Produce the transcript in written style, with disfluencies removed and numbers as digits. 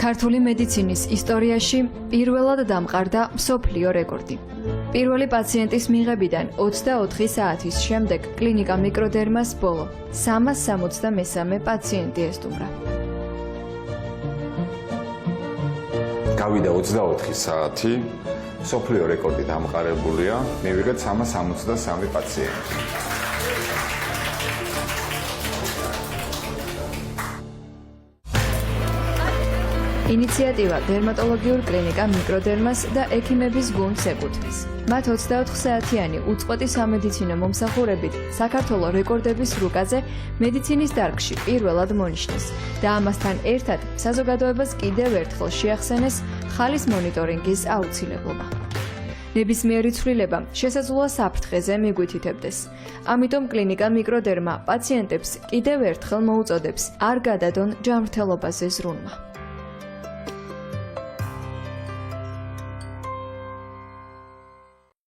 ქართული მედიცინის ისტორიაში პირველად დამყარდა მსოფლიო რეკორდი. პირველი პაციენტის მიღებიდან 24 საათის შემდეგ კლინიკა მიკროდერმას ბოლო 363 პაციენტი ესტუმრა. გავიდა 24 საათი, მსოფლიო რეკორდი დამყარებულია, მივიღეთ 363 პაციენტი. ინიციატივა დერმატოლოგიურ კლინიკა მიკროდერმას და ექიმების გუნდს ეკუთვნის. მათ 24 საათიანი უწყვეტი სამედიცინო მომსახურებით საქართველოს რეკორდების რუკაზე მედიცინის დარგში პირველად მონიშნეს და ამასთან ერთად საზოგადოებას კიდევ ერთხელ შეახსენეს ხალის მონიტორინგის აუცილებლობა. ნებისმიერი ცვლილება შესაძლოა საფრთხეზე მიგვითითებდეს. ამიტომ კლინიკა მიკროდერმა პაციენტებს კიდევ ერთხელ მოუწოდებს არ გადადონ ჯანმრთელობაზე ზრუნვა.